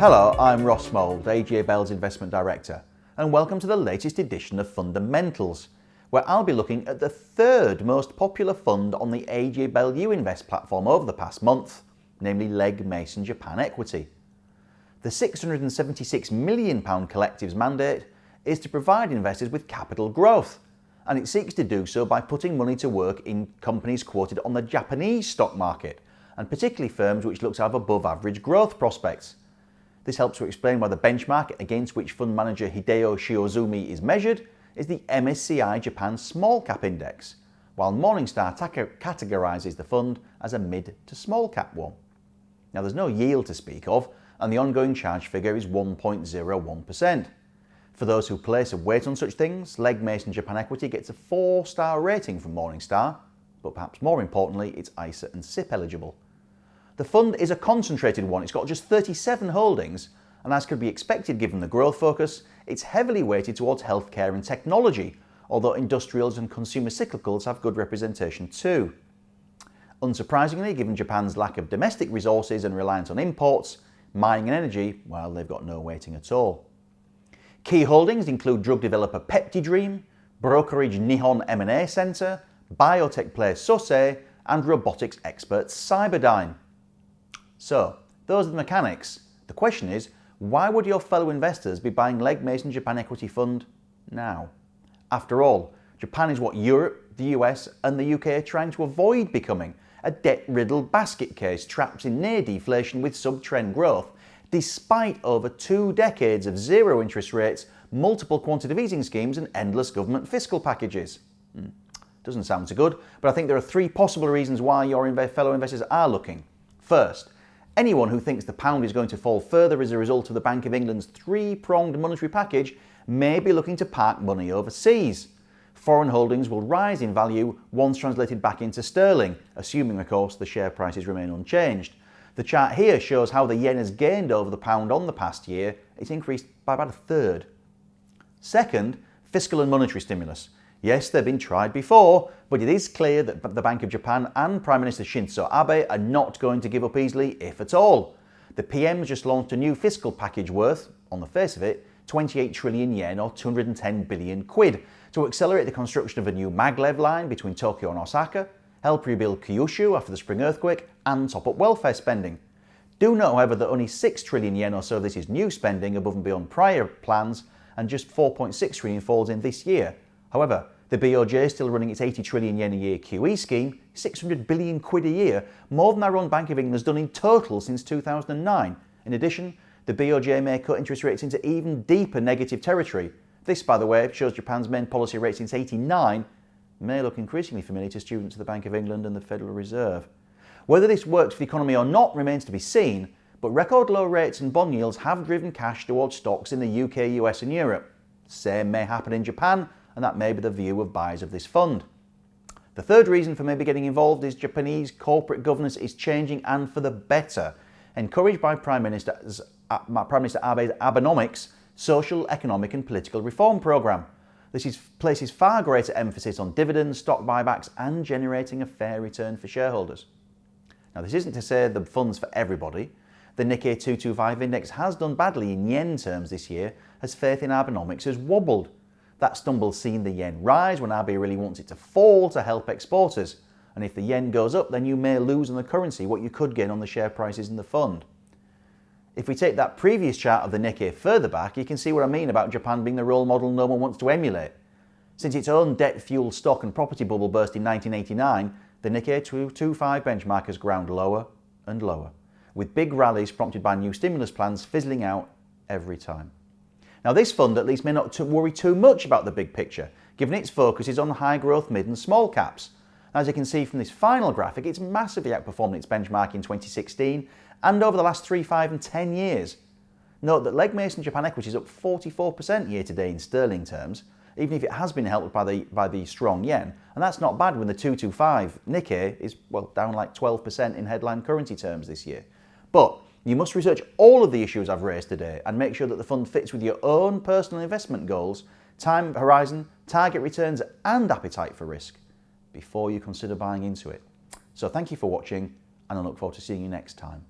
Hello, I'm Russ Mould, AJ Bell's Investment Director, and welcome to the latest edition of Fundamentals, where I'll be looking at the third most popular fund on the AJ Bell Youinvest platform over the past month, namely Legg Mason Japan Equity. The £676 million collective's mandate is to provide investors with capital growth, and it seeks to do so by putting money to work in companies quoted on the Japanese stock market, and particularly firms which look to have above average growth prospects. This helps to explain why the benchmark against which fund manager Hideo Shiozumi is measured is the MSCI Japan Small Cap Index, while Morningstar categorises the fund as a mid to small cap one. Now there's no yield to speak of, and the ongoing charge figure is 1.01%. For those who place a weight on such things, Legg Mason Japan Equity gets a 4-star rating from Morningstar, but perhaps more importantly, it's ISA and SIP eligible. The fund is a concentrated one. It's got just 37 holdings, and as could be expected given the growth focus, it's heavily weighted towards healthcare and technology, although industrials and consumer cyclicals have good representation too. Unsurprisingly, given Japan's lack of domestic resources and reliance on imports, mining and energy, well, they've got no weighting at all. Key holdings include drug developer PeptiDream, brokerage Nihon M&A Center, biotech player Sosei, and robotics expert Cyberdyne. So, those are the mechanics. The question is, why would your fellow investors be buying Legg Mason Japan Equity Fund now? After all, Japan is what Europe, the US and the UK are trying to avoid becoming, a debt-riddled basket case trapped in near deflation with sub-trend growth, despite over 2 decades of zero interest rates, multiple quantitative easing schemes and endless government fiscal packages. Doesn't sound so good, but I think there are 3 possible reasons why your fellow investors are looking. First, anyone who thinks the pound is going to fall further as a result of the Bank of England's 3-pronged monetary package may be looking to park money overseas. Foreign holdings will rise in value once translated back into sterling, assuming of course the share prices remain unchanged. The chart here shows how the yen has gained over the pound on the past year. It's increased by about 1/3. Second, fiscal and monetary stimulus. Yes, they've been tried before, but it is clear that the Bank of Japan and Prime Minister Shinzo Abe are not going to give up easily, if at all. The PM's just launched a new fiscal package worth, on the face of it, 28 trillion yen or 210 billion quid to accelerate the construction of a new maglev line between Tokyo and Osaka, help rebuild Kyushu after the spring earthquake, and top up welfare spending. Do note, however, that only 6 trillion yen or so of this is new spending above and beyond prior plans, and just 4.6 trillion falls in this year. However, the BOJ is still running its 80 trillion yen a year QE scheme, 600 billion quid a year, more than our own Bank of England has done in total since 2009. In addition, the BOJ may cut interest rates into even deeper negative territory. This, by the way, shows Japan's main policy rate since '89 may look increasingly familiar to students of the Bank of England and the Federal Reserve. Whether this works for the economy or not remains to be seen, but record low rates and bond yields have driven cash towards stocks in the UK, US and Europe. Same may happen in Japan, and that may be the view of buyers of this fund. The third reason for maybe getting involved is Japanese corporate governance is changing and for the better, encouraged by Prime Minister Abe's Abenomics social, economic and political reform programme. This places far greater emphasis on dividends, stock buybacks and generating a fair return for shareholders. Now this isn't to say the fund's for everybody. The Nikkei 225 index has done badly in yen terms this year as faith in Abenomics has wobbled. That stumble's seen the yen rise when Abe really wants it to fall to help exporters. And if the yen goes up, then you may lose on the currency what you could gain on the share prices in the fund. If we take that previous chart of the Nikkei further back, you can see what I mean about Japan being the role model no one wants to emulate. Since its own debt-fueled stock and property bubble burst in 1989, the Nikkei 225 benchmark has ground lower and lower, with big rallies prompted by new stimulus plans fizzling out every time. Now this fund at least may not worry too much about the big picture, given its focus is on high growth mid and small caps. As you can see from this final graphic, it's massively outperformed its benchmark in 2016 and over the last 3, 5 and 10 years. Note that Legg Mason Japan Equity is up 44% year to date in sterling terms, even if it has been helped by the strong yen, and that's not bad when the 225 Nikkei is down like 12% in headline currency terms this year. But you must research all of the issues I've raised today and make sure that the fund fits with your own personal investment goals, time horizon, target returns and appetite for risk before you consider buying into it. So thank you for watching and I look forward to seeing you next time.